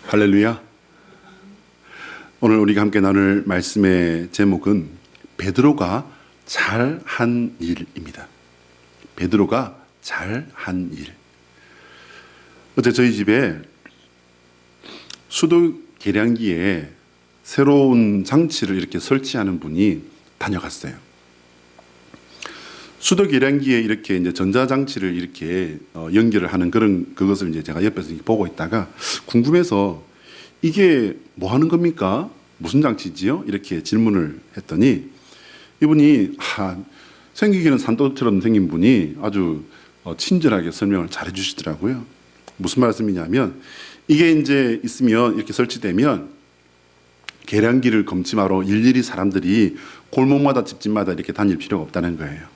할렐루야. 오늘 우리가 함께 나눌 말씀의 제목은 베드로가 잘한 일입니다. 베드로가 잘한 일. 어제 저희 집에 수도 계량기에 새로운 장치를 이렇게 설치하는 분이 다녀갔어요. 수도 계량기에 이렇게 이제 전자장치를 이렇게 연결을 하는 그것을 이제 제가 옆에서 보고 있다가 궁금해서 이게 뭐 하는 겁니까? 무슨 장치지요? 이렇게 질문을 했더니 이분이 생기기는 산도처럼 생긴 분이 아주 친절하게 설명을 잘 해주시더라고요. 무슨 말씀이냐면 이게 이제 있으면 이렇게 설치되면 계량기를 검침하러 일일이 사람들이 골목마다 집집마다 이렇게 다닐 필요가 없다는 거예요.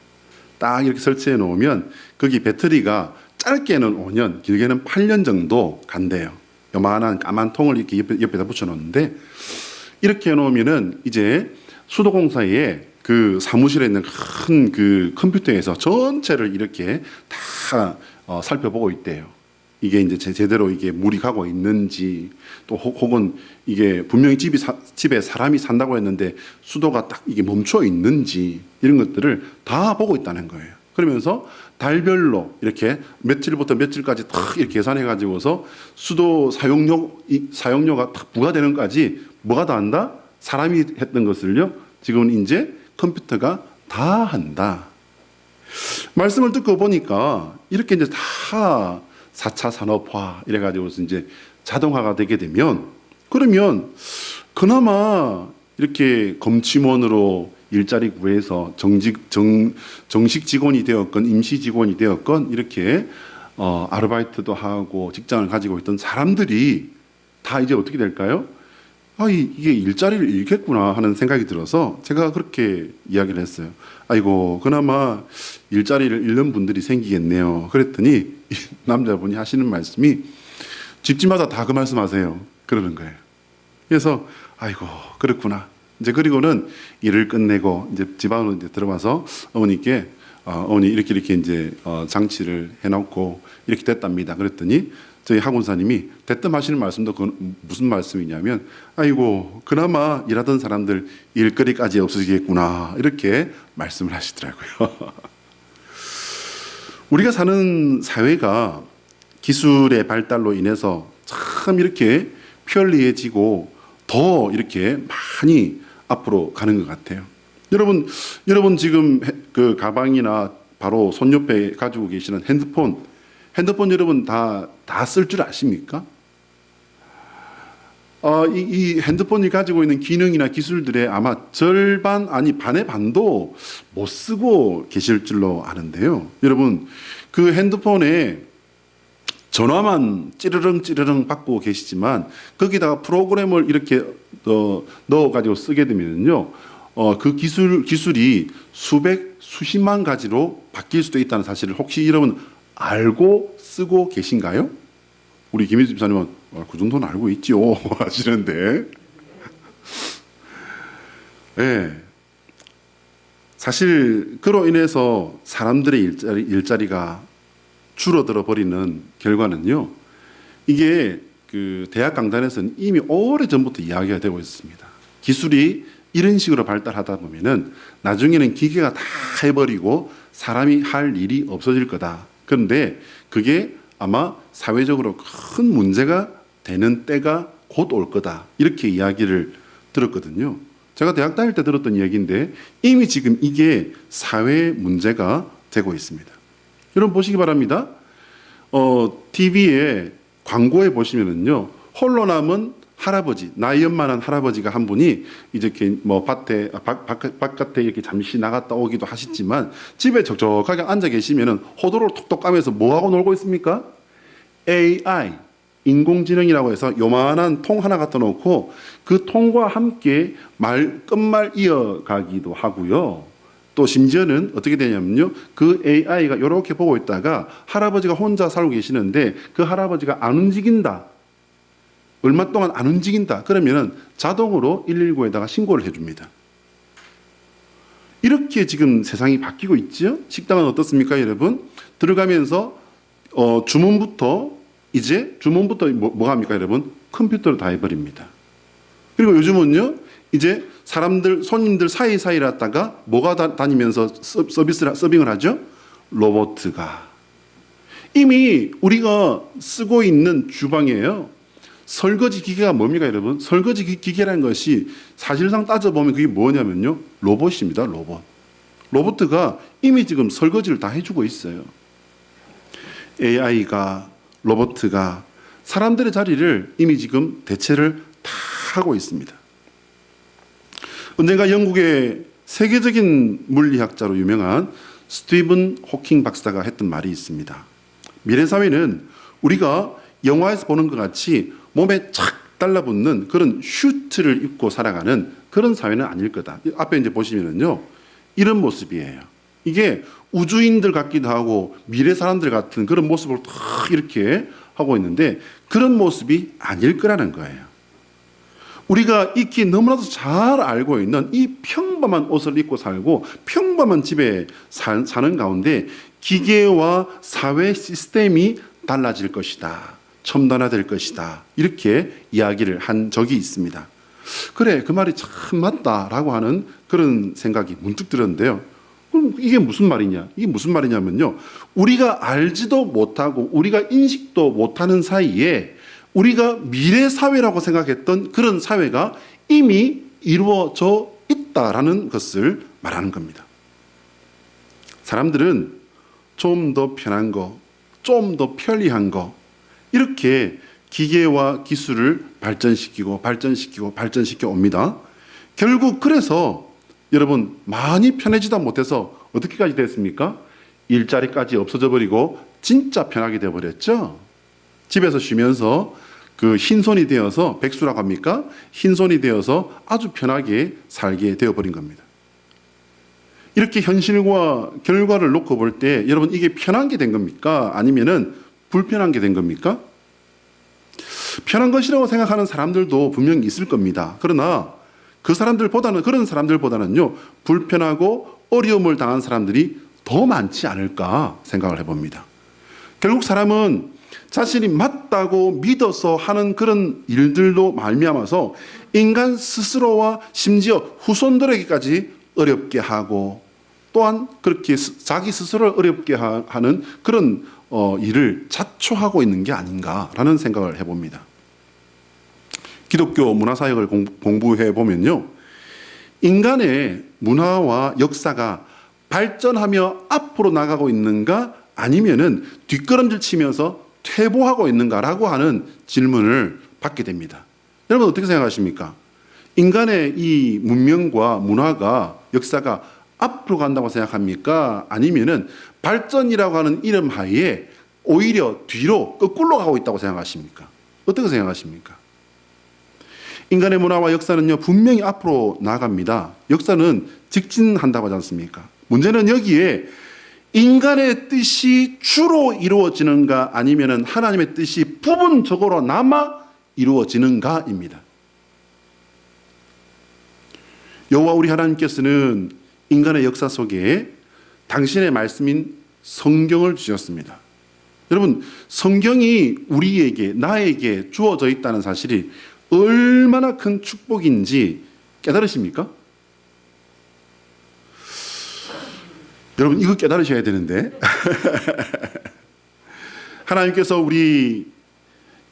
딱 이렇게 설치해 놓으면 거기 배터리가 짧게는 5년, 길게는 8년 정도 간대요. 요만한 까만 통을 이렇게 옆에다 붙여 놓는데 이렇게 해 놓으면은 이제 수도공사에 그 사무실에 있는 큰 그 컴퓨터에서 전체를 이렇게 다 살펴보고 있대요. 이게 이제 제대로 이게 물이 가고 있는지 또 혹은 이게 분명히 집에 사람이 산다고 했는데 수도가 딱 이게 멈춰 있는지 이런 것들을 다 보고 있다는 거예요. 그러면서 달별로 이렇게 며칠부터 며칠까지 딱 이렇게 계산해 가지고서 수도 사용료가 딱 부과되는 까지 뭐가 다 한다? 사람이 했던 것을요. 지금은 이제 컴퓨터가 다 한다. 말씀을 듣고 보니까 이렇게 이제 다 4차 산업화 이래가지고서 이제 자동화가 되게 되면 그러면 그나마 이렇게 검침원으로 일자리 구해서 정식 직원이 되었건 임시 직원이 되었건 이렇게 아르바이트도 하고 직장을 가지고 있던 사람들이 다 이제 어떻게 될까요? 이게 일자리를 잃겠구나 하는 생각이 들어서 제가 그렇게 이야기를 했어요. 아이고 그나마 일자리를 잃는 분들이 생기겠네요. 그랬더니 이 남자분이 하시는 말씀이 집집마다 다 그 말씀하세요. 그러는 거예요. 그래서 아이고 그렇구나. 이제 그리고는 일을 끝내고 이제 집 안으로 이제 들어와서 어머니께 어머니 이렇게 이제 장치를 해놓고 이렇게 됐답니다. 그랬더니 저희 학원사님이 대뜸 하시는 말씀도 그건 무슨 말씀이냐면 아이고 그나마 일하던 사람들 일거리까지 없어지겠구나 이렇게 말씀을 하시더라고요. 우리가 사는 사회가 기술의 발달로 인해서 참 이렇게 편리해지고 더 이렇게 많이 앞으로 가는 것 같아요. 여러분 지금 그 가방이나 바로 손 옆에 가지고 계시는 핸드폰 여러분 다 쓸 줄 아십니까? 이 핸드폰이 가지고 있는 기능이나 기술들의 아마 절반 아니 반의 반도 못 쓰고 계실 줄로 아는데요. 여러분 그 핸드폰에 전화만 찌르릉 받고 계시지만 거기다가 프로그램을 이렇게 넣어가지고 쓰게 되면요, 그 기술이 수십만 가지로 바뀔 수도 있다는 사실을 혹시 여러분 알고 쓰고 계신가요? 우리 김희수 집사님은 그 정도는 알고 있지요 하시는데, 네. 사실 그로 인해서 사람들의 일자리가 줄어들어 버리는 결과는요, 이게 그 대학 강단에서는 이미 오래전부터 이야기가 되고 있습니다. 기술이 이런 식으로 발달하다 보면은 나중에는 기계가 다 해버리고 사람이 할 일이 없어질 거다. 그런데 그게 아마 사회적으로 큰 문제가 되는 때가 곧 올 거다. 이렇게 이야기를 들었거든요. 제가 대학 다닐 때 들었던 이야기인데 이미 지금 이게 사회 문제가 되고 있습니다. 여러분 보시기 바랍니다. TV에 광고에 보시면은요, 홀로 남은 할아버지, 나이 연만한 할아버지가 한 분이 이제 이렇게 뭐 바깥에 이렇게 잠시 나갔다 오기도 하시지만 집에 적적하게 앉아 계시면은 호도를 톡톡 까면서 뭐 하고 놀고 있습니까? AI, 인공지능이라고 해서 요만한 통 하나 갖다 놓고 그 통과 함께 끝말 이어가기도 하고요. 또 심지어는 어떻게 되냐면요, 그 AI가 이렇게 보고 있다가 할아버지가 혼자 살고 계시는데 그 할아버지가 안 움직인다, 얼마 동안 안 움직인다, 그러면은 자동으로 119에다가 신고를 해줍니다. 이렇게 지금 세상이 바뀌고 있죠. 식당은 어떻습니까, 여러분? 들어가면서 주문부터 뭐 합니까, 여러분? 컴퓨터로 다 해버립니다. 그리고 요즘은요, 이제 손님들 사이사이를 갖다가 뭐가 다니면서 서빙을 하죠? 로봇가. 이미 우리가 쓰고 있는 주방이에요. 설거지 기계가 뭡니까, 여러분? 설거지 기계라는 것이 사실상 따져보면 그게 뭐냐면요, 로봇입니다, 로봇. 로봇가 이미 지금 설거지를 다 해주고 있어요. AI가, 로봇가 사람들의 자리를 이미 지금 대체를 다 하고 있습니다. 언젠가 영국의 세계적인 물리학자로 유명한 스티븐 호킹 박사가 했던 말이 있습니다. 미래사회는 우리가 영화에서 보는 것 같이 몸에 착 달라붙는 그런 슈트를 입고 살아가는 그런 사회는 아닐 거다. 앞에 이제 보시면은요, 이런 모습이에요. 이게 우주인들 같기도 하고 미래 사람들 같은 그런 모습을 딱 이렇게 하고 있는데 그런 모습이 아닐 거라는 거예요. 우리가 익히 너무나도 잘 알고 있는 이 평범한 옷을 입고 살고 평범한 집에 사는 가운데 기계와 사회 시스템이 달라질 것이다. 첨단화될 것이다. 이렇게 이야기를 한 적이 있습니다. 그래, 그 말이 참 맞다라고 하는 그런 생각이 문득 들었는데요. 그럼 이게 무슨 말이냐? 이게 무슨 말이냐면요, 우리가 알지도 못하고 우리가 인식도 못하는 사이에 우리가 미래사회라고 생각했던 그런 사회가 이미 이루어져 있다라는 것을 말하는 겁니다. 사람들은 좀 더 편한 거, 좀 더 편리한 거, 이렇게 기계와 기술을 발전시키고 옵니다. 결국 그래서 여러분 많이 편해지다 못해서 어떻게까지 됐습니까? 일자리까지 없어져 버리고 진짜 편하게 되어버렸죠. 집에서 쉬면서 그 흰손이 되어서, 백수라고 합니까? 흰손이 되어서 아주 편하게 살게 되어버린 겁니다. 이렇게 현실과 결과를 놓고 볼 때 여러분 이게 편한 게 된 겁니까? 아니면은 불편한 게 된 겁니까? 편한 것이라고 생각하는 사람들도 분명히 있을 겁니다. 그러나 그런 사람들보다는요, 불편하고 어려움을 당한 사람들이 더 많지 않을까 생각을 해봅니다. 결국 사람은 자신이 맞다고 믿어서 하는 그런 일들로 말미암아서 인간 스스로와 심지어 후손들에게까지 어렵게 하고 또한 그렇게 자기 스스로를 어렵게 하는 그런 일을 자초하고 있는 게 아닌가라는 생각을 해봅니다. 기독교 문화사역을 공부해 보면요, 인간의 문화와 역사가 발전하며 앞으로 나가고 있는가 아니면은 뒷걸음질 치면서 퇴보하고 있는가라고 하는 질문을 받게 됩니다. 여러분 어떻게 생각하십니까? 인간의 이 문명과 문화가, 역사가 앞으로 간다고 생각합니까? 아니면은 발전이라고 하는 이름 하에 오히려 뒤로 거꾸로 가고 있다고 생각하십니까? 어떻게 생각하십니까? 인간의 문화와 역사는요, 분명히 앞으로 나아갑니다. 역사는 직진한다고 하지 않습니까? 문제는 여기에 인간의 뜻이 주로 이루어지는가 아니면은 하나님의 뜻이 부분적으로나마 이루어지는가입니다. 여호와 우리 하나님께서는 인간의 역사 속에 당신의 말씀인 성경을 주셨습니다. 여러분, 성경이 우리에게, 나에게 주어져 있다는 사실이 얼마나 큰 축복인지 깨달으십니까? 여러분 이거 깨달으셔야 되는데 하나님께서 우리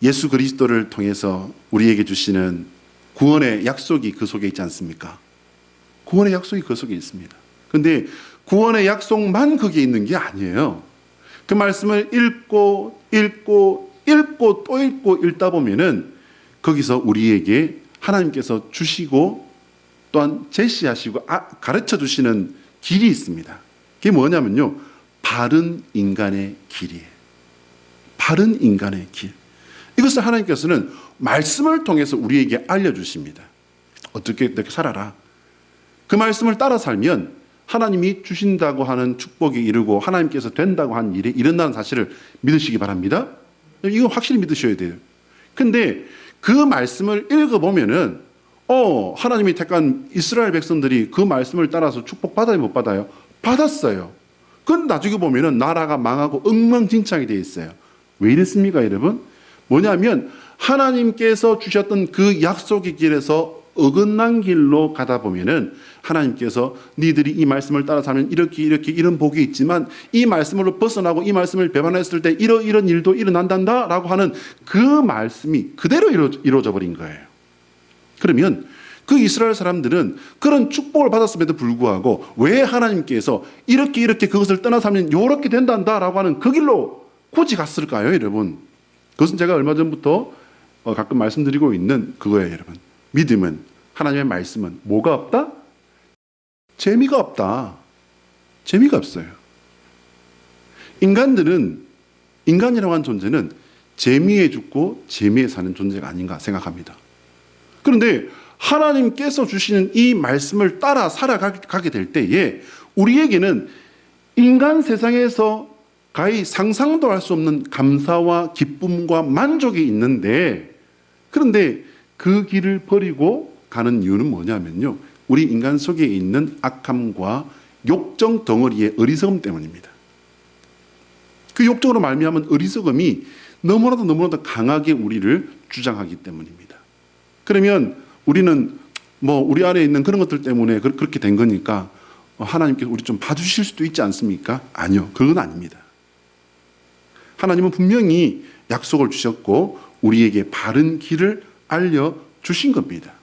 예수 그리스도를 통해서 우리에게 주시는 구원의 약속이 그 속에 있지 않습니까? 구원의 약속이 그 속에 있습니다. 그런데 구원의 약속만 거기에 있는 게 아니에요. 그 말씀을 읽고 또 읽고 읽다 보면은 거기서 우리에게 하나님께서 주시고 또한 제시하시고 가르쳐 주시는 길이 있습니다. 그게 뭐냐면요, 바른 인간의 길이에요. 바른 인간의 길. 이것을 하나님께서는 말씀을 통해서 우리에게 알려주십니다. 어떻게 살아라. 그 말씀을 따라 살면 하나님이 주신다고 하는 축복이 이루고 하나님께서 된다고 하는 일이 일어나는 사실을 믿으시기 바랍니다. 이거 확실히 믿으셔야 돼요. 근데 그 말씀을 읽어보면은 하나님이 택한 이스라엘 백성들이 그 말씀을 따라서 축복받아요, 못 받아요? 받았어요. 그건 나중에 보면은 나라가 망하고 엉망진창이 되어 있어요. 왜 이랬습니까, 여러분? 뭐냐면 하나님께서 주셨던 그 약속의 길에서 어긋난 길로 가다 보면은 하나님께서 니들이 이 말씀을 따라 살면 이렇게 이런 복이 있지만 이 말씀으로 벗어나고 이 말씀을 배반했을 때 이런 일도 일어난단다라고 하는 그 말씀이 그대로 이루어져 버린 거예요. 그러면 그 이스라엘 사람들은 그런 축복을 받았음에도 불구하고 왜 하나님께서 이렇게 그것을 떠나 살면 이렇게 된단다라고 하는 그 길로 굳이 갔을까요, 여러분? 그것은 제가 얼마 전부터 가끔 말씀드리고 있는 그거예요, 여러분. 믿음은, 하나님의 말씀은 뭐가 없다? 재미가 없다. 재미가 없어요. 인간이라고 하는 존재는 재미에 죽고 재미에 사는 존재가 아닌가 생각합니다. 그런데 하나님께서 주시는 이 말씀을 따라 살아가게 될 때에 우리에게는 인간 세상에서 가히 상상도 할 수 없는 감사와 기쁨과 만족이 있는데, 그런데 그 길을 버리고 가는 이유는 뭐냐면요, 우리 인간 속에 있는 악함과 욕정 덩어리의 어리석음 때문입니다. 그 욕정으로 말미암은 어리석음이 너무나도 강하게 우리를 주장하기 때문입니다. 그러면 우리는 우리 안에 있는 그런 것들 때문에 그렇게 된 거니까 하나님께서 우리 좀 봐주실 수도 있지 않습니까? 아니요, 그건 아닙니다. 하나님은 분명히 약속을 주셨고 우리에게 바른 길을 알려주신 겁니다.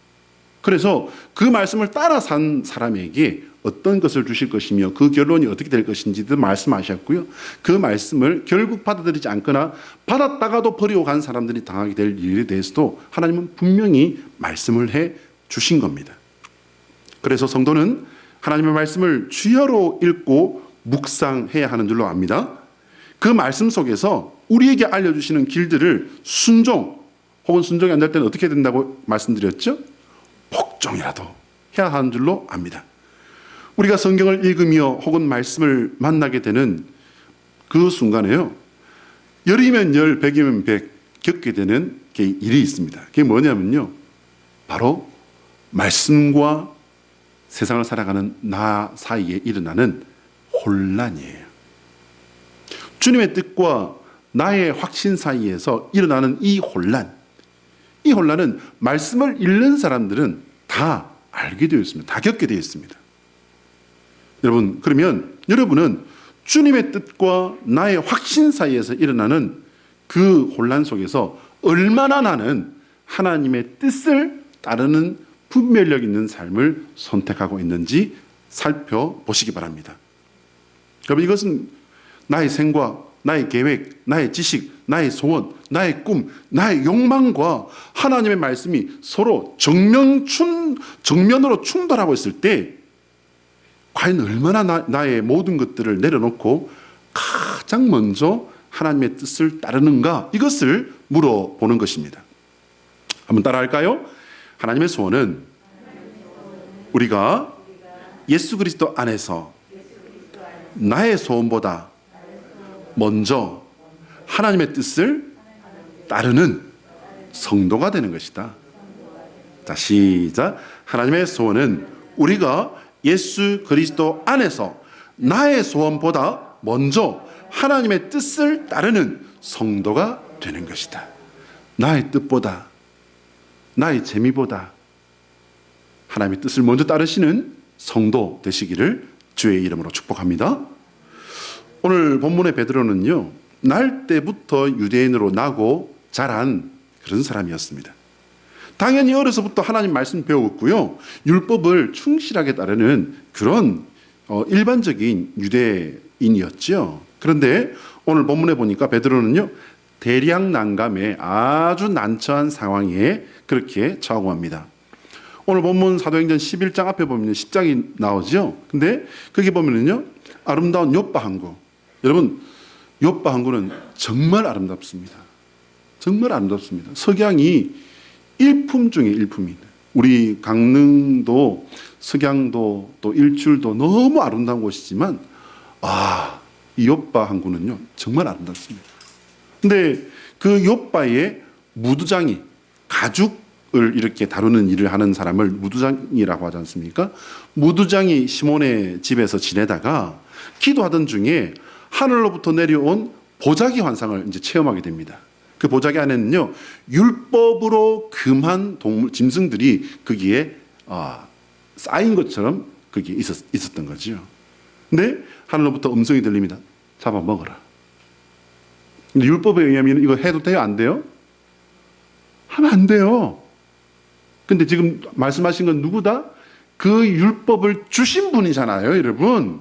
그래서 그 말씀을 따라 산 사람에게 어떤 것을 주실 것이며 그 결론이 어떻게 될 것인지도 말씀하셨고요. 그 말씀을 결국 받아들이지 않거나 받았다가도 버리고 간 사람들이 당하게 될 일에 대해서도 하나님은 분명히 말씀을 해 주신 겁니다. 그래서 성도는 하나님의 말씀을 주야로 읽고 묵상해야 하는 줄로 압니다. 그 말씀 속에서 우리에게 알려주시는 길들을 순종 혹은 순종이 안 될 때는 어떻게 된다고 말씀드렸죠? 복종이라도 해야 하는 줄로 압니다. 우리가 성경을 읽으며 혹은 말씀을 만나게 되는 그 순간에요, 열이면 열, 백이면 백 겪게 되는 일이 있습니다. 그게 뭐냐면요, 바로 말씀과 세상을 살아가는 나 사이에 일어나는 혼란이에요. 주님의 뜻과 나의 확신 사이에서 일어나는 이 혼란은 말씀을 읽는 사람들은 다 알게 되어 있습니다. 다 겪게 되어 있습니다. 여러분, 그러면 여러분은 주님의 뜻과 나의 확신 사이에서 일어나는 그 혼란 속에서 얼마나 나는 하나님의 뜻을 따르는 분별력 있는 삶을 선택하고 있는지 살펴보시기 바랍니다. 여러분, 이것은 나의 생각, 나의 계획, 나의 지식, 나의 소원, 나의 꿈, 나의 욕망과 하나님의 말씀이 서로 정면으로 충돌하고 있을 때 과연 얼마나 나의 모든 것들을 내려놓고 가장 먼저 하나님의 뜻을 따르는가, 이것을 물어보는 것입니다. 한번 따라할까요? 하나님의 소원은 우리가 예수 그리스도 안에서 나의 소원보다 먼저 하나님의 뜻을 따르는 성도가 되는 것이다. 자, 시작. 하나님의 소원은 우리가 예수 그리스도 안에서 나의 소원보다 먼저 하나님의 뜻을 따르는 성도가 되는 것이다. 나의 뜻보다, 나의 재미보다 하나님의 뜻을 먼저 따르시는 성도 되시기를 주의 이름으로 축복합니다. 오늘 본문의 베드로는요, 날 때부터 유대인으로 나고 자란 그런 사람이었습니다. 당연히 어려서부터 하나님 말씀 배웠고요, 율법을 충실하게 따르는 그런 일반적인 유대인이었죠. 그런데 오늘 본문에 보니까 베드로는요, 대량 난감에 아주 난처한 상황에 그렇게 처하고 합니다. 오늘 본문 사도행전 11장 앞에 보면 십장이 나오죠. 근데 거기 보면은요, 아름다운 욥바 항구. 여러분, 욥바 항구는 정말 아름답습니다. 정말 아름답습니다. 석양이 일품 중에 일품입니다. 우리 강릉도, 석양도, 또 일출도 너무 아름다운 곳이지만, 이 욥바 항구는요, 정말 아름답습니다. 근데 그 욥바의 무두장이, 가죽을 이렇게 다루는 일을 하는 사람을 무두장이라고 하지 않습니까? 무두장이 시몬의 집에서 지내다가 기도하던 중에 하늘로부터 내려온 보자기 환상을 이제 체험하게 됩니다. 그 보자기 안에는요, 율법으로 금한 동물, 짐승들이 거기에 쌓인 것처럼 거기에 있었던 거죠. 근데 하늘로부터 음성이 들립니다. 잡아먹어라. 근데 율법에 의하면 이거 해도 돼요? 안 돼요? 하면 안 돼요. 근데 지금 말씀하신 건 누구다? 그 율법을 주신 분이잖아요, 여러분.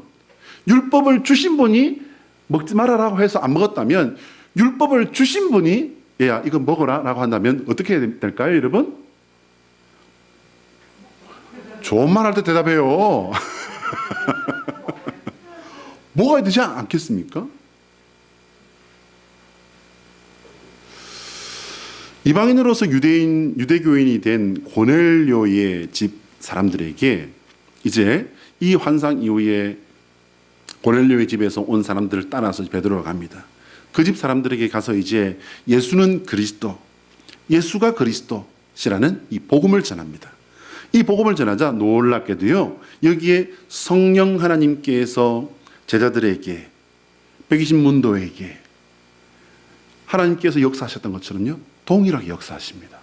율법을 주신 분이 먹지 말아라고 해서 안 먹었다면, 율법을 주신 분이 얘야 이거 먹어라 라고 한다면 어떻게 해야 될까요, 여러분? 좋은 말 할 때 대답해요. 먹어야 되지 않겠습니까? 이방인으로서 유대교인이 된 고넬료의 집 사람들에게 이제 이 환상 이후에 고넬료의 집에서 온 사람들을 따라서 베드로가 갑니다. 그 집 사람들에게 가서 이제 예수는 그리스도, 예수가 그리스도시라는 이 복음을 전합니다. 이 복음을 전하자 놀랍게도요, 여기에 성령 하나님께서 제자들에게, 120문도에게 하나님께서 역사하셨던 것처럼요, 동일하게 역사하십니다.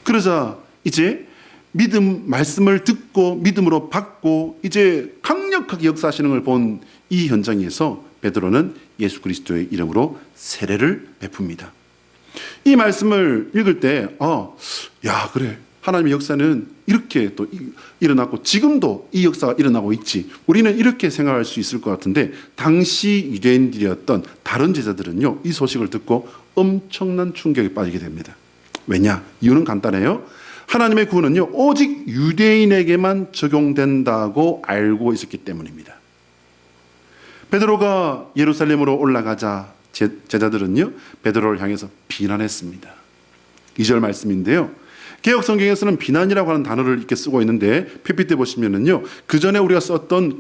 그러자 이제 말씀을 듣고 믿음으로 받고 이제 강력하게 역사하시는 걸 본 이 현장에서 베드로는 예수 그리스도의 이름으로 세례를 베풉니다. 이 말씀을 읽을 때, 야, 그래. 하나님의 역사는 이렇게 또 일어났고 지금도 이 역사가 일어나고 있지. 우리는 이렇게 생각할 수 있을 것 같은데, 당시 유대인들이었던 다른 제자들은요, 이 소식을 듣고 엄청난 충격에 빠지게 됩니다. 왜냐? 이유는 간단해요. 하나님의 구원은요, 오직 유대인에게만 적용된다고 알고 있었기 때문입니다. 베드로가 예루살렘으로 올라가자 제자들은요, 베드로를 향해서 비난했습니다. 2절 말씀인데요, 개혁 성경에서는 비난이라고 하는 단어를 이렇게 쓰고 있는데, PPT 보시면은요, 그 전에 우리가 썼던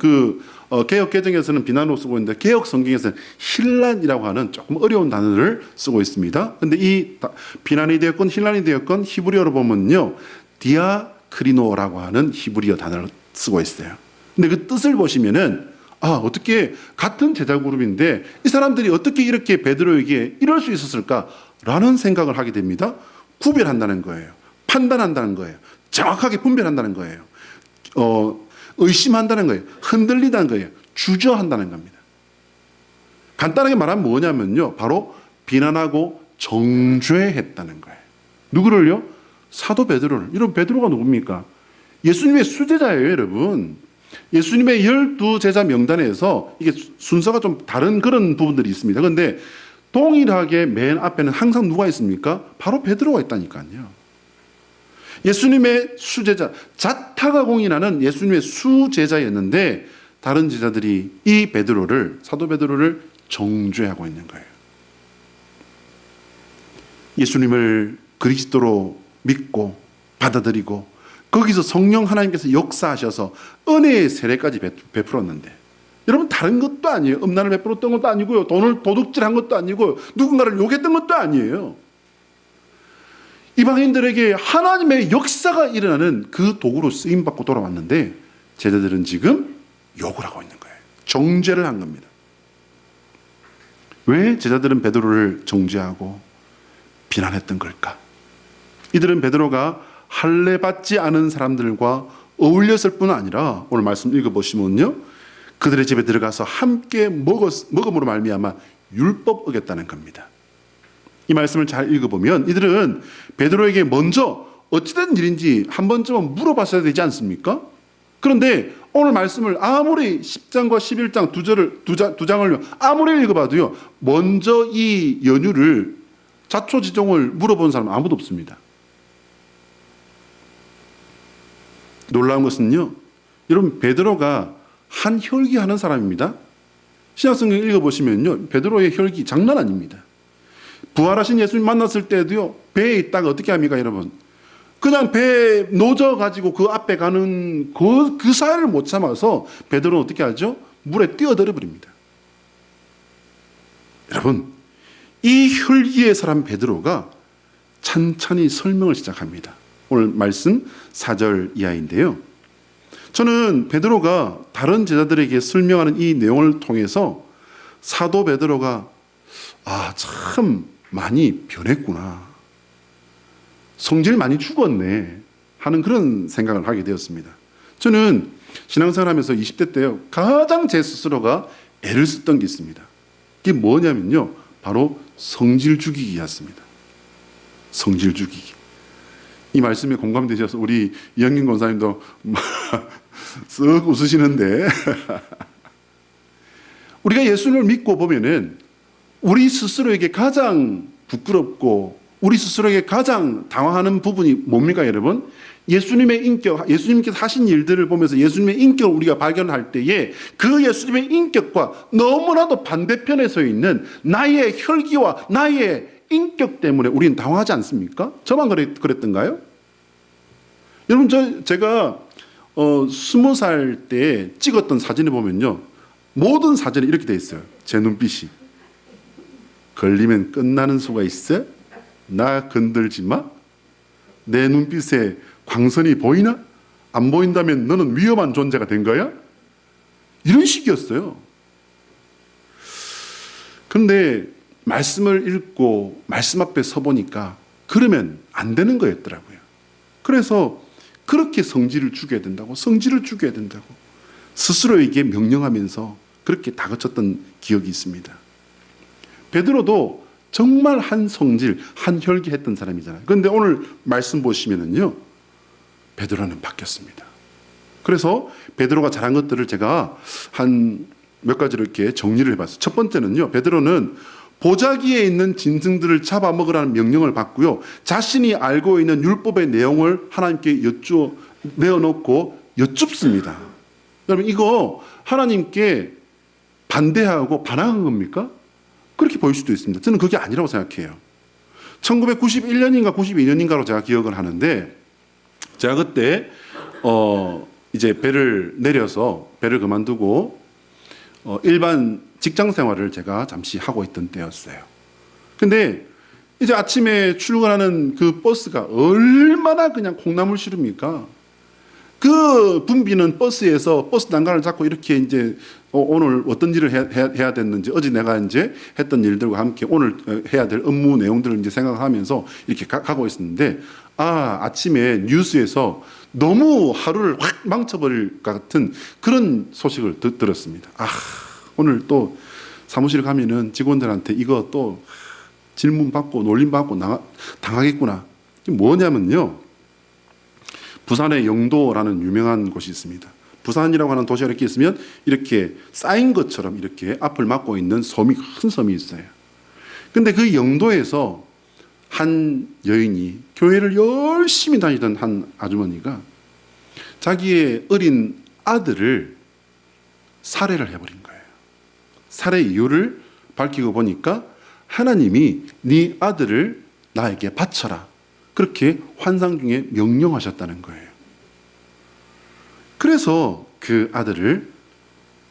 개혁 개정에서는 비난으로 쓰고 있는데, 개혁 성경에서는 힐란이라고 하는 조금 어려운 단어를 쓰고 있습니다. 근데 이 비난이 되었건 힐란이 되었건 히브리어로 보면요, 디아크리노라고 하는 히브리어 단어를 쓰고 있어요. 근데 그 뜻을 보시면은, 어떻게 같은 제자 그룹인데 이 사람들이 어떻게 이렇게 베드로에게 이럴 수 있었을까라는 생각을 하게 됩니다. 구별한다는 거예요. 판단한다는 거예요. 정확하게 분별한다는 거예요. 의심한다는 거예요. 흔들린다는 거예요. 주저한다는 겁니다. 간단하게 말하면 뭐냐면요, 바로 비난하고 정죄했다는 거예요. 누구를요? 사도 베드로를. 여러분, 베드로가 누굽니까? 예수님의 수제자예요, 여러분. 예수님의 12제자 명단에서 이게 순서가 좀 다른 그런 부분들이 있습니다. 그런데 동일하게 맨 앞에는 항상 누가 있습니까? 바로 베드로가 있다니까요. 예수님의 수제자, 자타가 공인하는 예수님의 수제자였는데, 다른 제자들이 이 사도 베드로를 정죄하고 있는 거예요. 예수님을 그리스도로 믿고 받아들이고 거기서 성령 하나님께서 역사하셔서 은혜의 세례까지 베풀었는데, 여러분, 다른 것도 아니에요. 음란을 베풀었던 것도 아니고요, 돈을 도둑질한 것도 아니고, 누군가를 욕했던 것도 아니에요. 이방인들에게 하나님의 역사가 일어나는 그 도구로 쓰임받고 돌아왔는데, 제자들은 지금 욕을 하고 있는 거예요. 정죄를 한 겁니다. 왜 제자들은 베드로를 정죄하고 비난했던 걸까? 이들은 베드로가 할례받지 않은 사람들과 어울렸을 뿐 아니라, 오늘 말씀 읽어보시면요, 그들의 집에 들어가서 함께 먹음으로 말미암아 율법 어겼다는 겁니다. 이 말씀을 잘 읽어보면 이들은 베드로에게 먼저 어찌된 일인지 한 번쯤은 물어봤어야 되지 않습니까? 그런데 오늘 말씀을 아무리 10장과 11장 두 장을 아무리 읽어봐도요, 먼저 이 연유를, 자초지종을 물어본 사람은 아무도 없습니다. 놀라운 것은요, 여러분, 베드로가 한 혈기하는 사람입니다. 신약성경 읽어보시면요, 베드로의 혈기 장난 아닙니다. 부활하신 예수님 만났을 때도요, 배에 있다가 어떻게 합니까, 여러분? 그냥 배에 노져가지고 그 앞에 가는 그 사이를 못 참아서 베드로는 어떻게 하죠? 물에 뛰어들어 버립니다. 여러분, 이 혈기의 사람 베드로가 찬찬히 설명을 시작합니다. 오늘 말씀 4절 이하인데요, 저는 베드로가 다른 제자들에게 설명하는 이 내용을 통해서 사도 베드로가 참 많이 변했구나. 성질 많이 죽었네 하는 그런 생각을 하게 되었습니다. 저는 신앙생활하면서 20대 때 가장 제 스스로가 애를 썼던 게 있습니다. 그게 뭐냐면요, 바로 성질 죽이기였습니다. 성질 죽이기. 이 말씀에 공감되셔서 우리 이영민 권사님도 쓱 웃으시는데 우리가 예수를 믿고 보면은 우리 스스로에게 가장 부끄럽고 우리 스스로에게 가장 당황하는 부분이 뭡니까, 여러분? 예수님의 인격, 예수님께서 하신 일들을 보면서 예수님의 인격을 우리가 발견할 때에 그 예수님의 인격과 너무나도 반대편에 서 있는 나의 혈기와 나의 인격 때문에 우리는 당황하지 않습니까? 저만 그랬던가요? 여러분, 제가 20살 때 찍었던 사진을 보면요, 모든 사진이 이렇게 돼 있어요. 제 눈빛이. 걸리면 끝나는 수가 있어? 나 건들지 마? 내 눈빛에 광선이 보이나? 안 보인다면 너는 위험한 존재가 된 거야? 이런 식이었어요. 그런데 말씀을 읽고 말씀 앞에 서보니까 그러면 안 되는 거였더라고요. 그래서 그렇게 성질을 죽여야 된다고, 성질을 죽여야 된다고 스스로에게 명령하면서 그렇게 다그쳤던 기억이 있습니다. 베드로도 정말 한 성질, 한 혈기했던 사람이잖아요. 그런데 오늘 말씀 보시면은요, 베드로는 바뀌었습니다. 그래서 베드로가 잘한 것들을 제가 한 몇 가지로 이렇게 정리를 해봤어요. 첫 번째는요, 베드로는 보자기에 있는 짐승들을 잡아먹으라는 명령을 받고요, 자신이 알고 있는 율법의 내용을 하나님께 내어놓고 여쭙습니다. 여러분, 이거 하나님께 반대하고 반항한 겁니까? 그렇게 보일 수도 있습니다. 저는 그게 아니라고 생각해요. 1991년인가 92년인가로 제가 기억을 하는데, 제가 그때 이제 배를 내려서 배를 그만두고 일반 직장 생활을 제가 잠시 하고 있던 때였어요. 근데 이제 아침에 출근하는 그 버스가 얼마나 그냥 콩나물 시릅니까? 그 붐비는 버스에서 버스 난간을 잡고 이렇게 이제 오늘 어떤 일을 해야 됐는지, 어제 내가 이제 했던 일들과 함께 오늘 해야 될 업무 내용들을 이제 생각하면서 이렇게 가고 있었는데, 아침에 뉴스에서 너무 하루를 확 망쳐버릴 것 같은 그런 소식을 들었습니다. 오늘 또 사무실 가면은 직원들한테 이거 또 질문 받고 놀림 받고 당하겠구나. 이게 뭐냐면요, 부산의 영도라는 유명한 곳이 있습니다. 부산이라고 하는 도시가 이렇게 있으면 이렇게 쌓인 것처럼 이렇게 앞을 막고 있는 섬이, 큰 섬이 있어요. 근데 그 영도에서 한 여인이, 교회를 열심히 다니던 한 아주머니가 자기의 어린 아들을 살해를 해버린 거예요. 살해 이유를 밝히고 보니까 하나님이 네 아들을 나에게 바쳐라, 그렇게 환상 중에 명령하셨다는 거예요. 그래서 그 아들을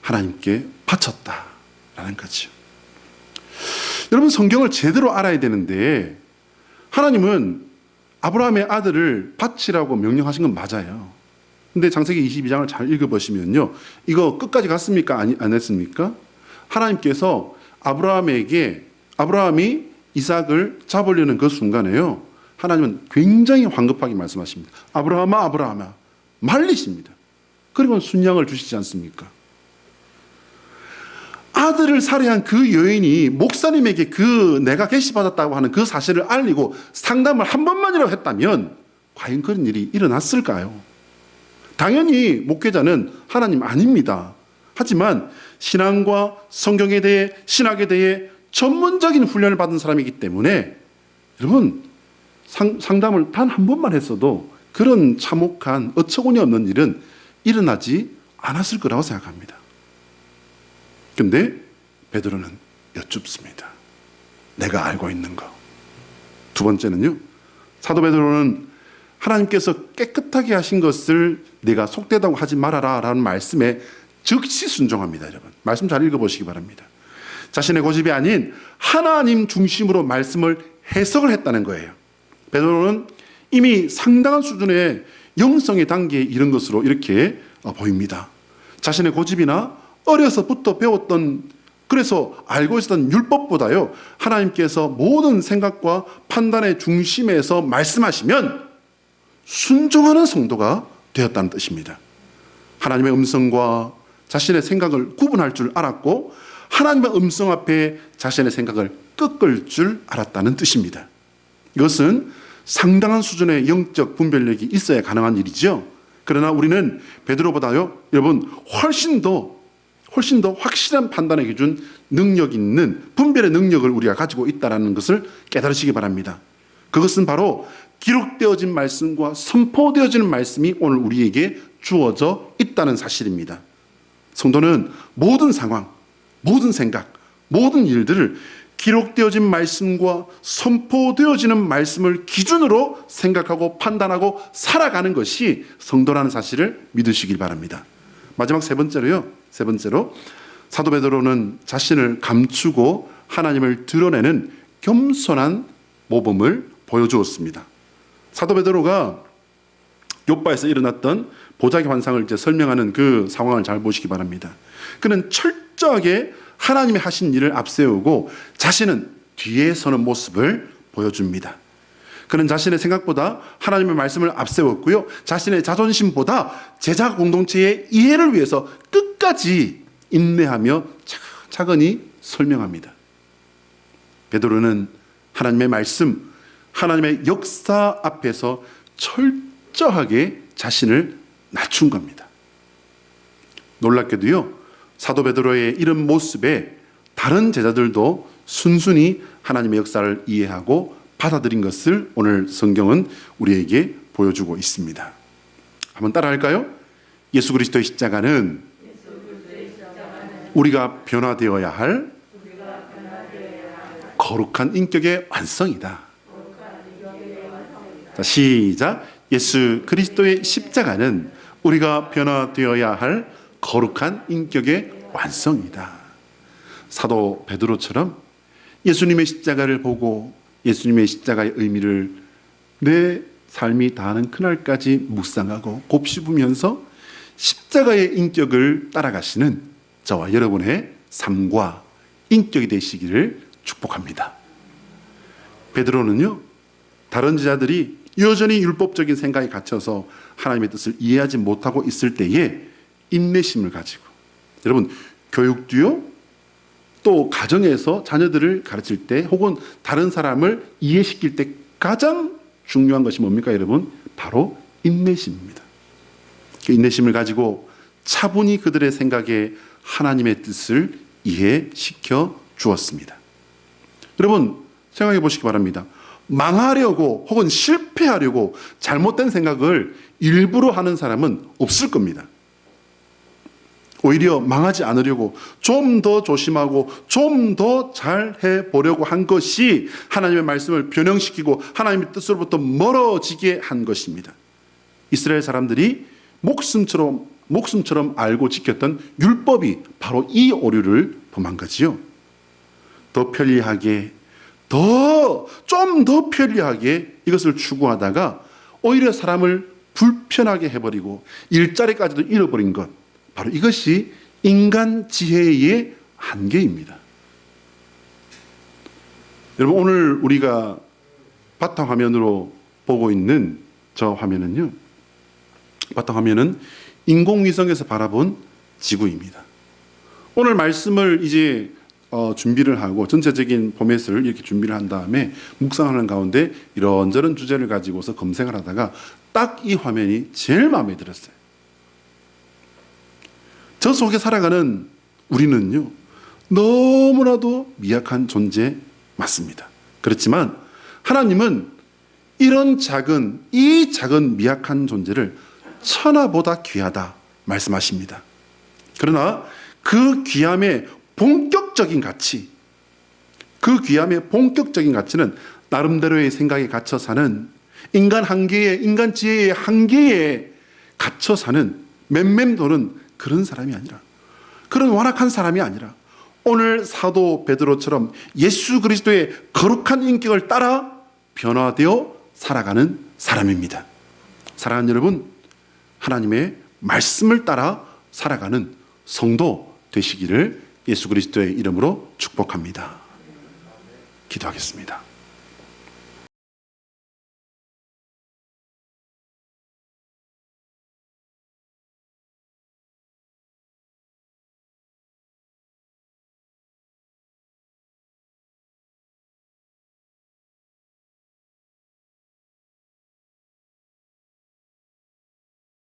하나님께 바쳤다라는 거죠. 여러분, 성경을 제대로 알아야 되는데 하나님은 아브라함의 아들을 바치라고 명령하신 건 맞아요. 근데 창세기 22장을 잘 읽어보시면요, 이거 끝까지 갔습니까? 안 했습니까? 하나님께서 아브라함이 이삭을 잡으려는 그 순간에요, 하나님은 굉장히 황급하게 말씀하십니다. 아브라함아, 아브라함아, 말리십니다. 그리고 순양을 주시지 않습니까? 아들을 살해한 그 여인이 목사님에게 내가 계시받았다고 하는 그 사실을 알리고 상담을 한 번만이라도 했다면 과연 그런 일이 일어났을까요? 당연히 목회자는 하나님 아닙니다. 하지만 신앙과 성경에 대해, 신학에 대해 전문적인 훈련을 받은 사람이기 때문에 여러분, 상담을 단 한 번만 했어도 그런 참혹한 어처구니 없는 일은 일어나지 않았을 거라고 생각합니다. 근데 베드로는 여쭙습니다. 내가 알고 있는 거. 두 번째는요, 사도 베드로는 하나님께서 깨끗하게 하신 것을 내가 속되다고 하지 말아라 라는 말씀에 즉시 순종합니다. 여러분, 말씀 잘 읽어보시기 바랍니다. 자신의 고집이 아닌 하나님 중심으로 말씀을 해석을 했다는 거예요. 베드로는 이미 상당한 수준의 영성의 단계에 이른 것으로 이렇게 보입니다. 자신의 고집이나 어려서부터 배웠던 그래서 알고 있었던 율법보다요, 하나님께서 모든 생각과 판단의 중심에서 말씀하시면 순종하는 성도가 되었다는 뜻입니다. 하나님의 음성과 자신의 생각을 구분할 줄 알았고, 하나님의 음성 앞에 자신의 생각을 꺾을 줄 알았다는 뜻입니다. 이것은 상당한 수준의 영적 분별력이 있어야 가능한 일이죠. 그러나 우리는 베드로보다요, 여러분, 훨씬 더 확실한 판단의 기준, 능력 있는 분별의 능력을 우리가 가지고 있다는 것을 깨달으시기 바랍니다. 그것은 바로 기록되어진 말씀과 선포되어지는 말씀이 오늘 우리에게 주어져 있다는 사실입니다. 성도는 모든 상황, 모든 생각, 모든 일들을 기록되어진 말씀과 선포되어지는 말씀을 기준으로 생각하고 판단하고 살아가는 것이 성도라는 사실을 믿으시길 바랍니다. 마지막 세 번째로 사도 베드로는 자신을 감추고 하나님을 드러내는 겸손한 모범을 보여주었습니다. 사도 베드로가 욥바에서 일어났던 보자기 환상을 이제 설명하는 그 상황을 잘 보시기 바랍니다. 그는 철저하게 하나님이 하신 일을 앞세우고 자신은 뒤에 서는 모습을 보여줍니다. 그는 자신의 생각보다 하나님의 말씀을 앞세웠고요, 자신의 자존심보다 제자 공동체의 이해를 위해서 끝까지 인내하며 차근히 설명합니다. 베드로는 하나님의 말씀, 하나님의 역사 앞에서 철저하게 자신을 낮춘 겁니다. 놀랍게도요, 사도 베드로의 이런 모습에 다른 제자들도 순순히 하나님의 역사를 이해하고 받아들인 것을 오늘 성경은 우리에게 보여주고 있습니다. 한번 따라할까요? 예수 그리스도의 십자가는 우리가 변화되어야 할 거룩한 인격의 완성이다. 자, 시작. 예수 그리스도의 십자가는 우리가 변화되어야 할 거룩한 인격의 완성이다. 사도 베드로처럼 예수님의 십자가를 보고 예수님의 십자가의 의미를 내 삶이 다하는 그날까지 묵상하고 곱씹으면서 십자가의 인격을 따라가시는 저와 여러분의 삶과 인격이 되시기를 축복합니다. 베드로는요, 다른 제자들이 여전히 율법적인 생각에 갇혀서 하나님의 뜻을 이해하지 못하고 있을 때에 인내심을 가지고, 여러분, 교육도요, 또 가정에서 자녀들을 가르칠 때 혹은 다른 사람을 이해시킬 때 가장 중요한 것이 뭡니까, 여러분? 바로 인내심입니다. 그 인내심을 가지고 차분히 그들의 생각에 하나님의 뜻을 이해시켜 주었습니다. 여러분, 생각해 보시기 바랍니다. 망하려고 혹은 실패하려고 잘못된 생각을 일부러 하는 사람은 없을 겁니다. 오히려 망하지 않으려고 좀 더 조심하고 좀 더 잘해 보려고 한 것이 하나님의 말씀을 변형시키고 하나님의 뜻으로부터 멀어지게 한 것입니다. 이스라엘 사람들이 목숨처럼 알고 지켰던 율법이 바로 이 오류를 범한 거지요. 더 편리하게, 좀 더 편리하게 이것을 추구하다가 오히려 사람을 불편하게 해버리고 일자리까지도 잃어버린 것, 바로 이것이 인간 지혜의 한계입니다. 여러분, 오늘 우리가 바탕화면으로 보고 있는 저 화면은요, 바탕화면은 인공위성에서 바라본 지구입니다. 오늘 말씀을 이제 준비를 하고 전체적인 포맷을 이렇게 준비를 한 다음에 묵상하는 가운데 이런저런 주제를 가지고서 검색을 하다가 딱 이 화면이 제일 마음에 들었어요. 저 속에 살아가는 우리는요, 너무나도 미약한 존재 맞습니다. 그렇지만 하나님은 이 작은 미약한 존재를 천하보다 귀하다 말씀하십니다. 그러나 그 귀함의 본격적인 가치, 그 귀함의 본격적인 가치는 나름대로의 생각에 갇혀 사는 인간 지혜의 한계에 갇혀 사는 맴맴도는 그런 사람이 아니라, 그런 완악한 사람이 아니라 오늘 사도 베드로처럼 예수 그리스도의 거룩한 인격을 따라 변화되어 살아가는 사람입니다. 사랑하는 여러분, 하나님의 말씀을 따라 살아가는 성도 되시기를 예수 그리스도의 이름으로 축복합니다. 기도하겠습니다.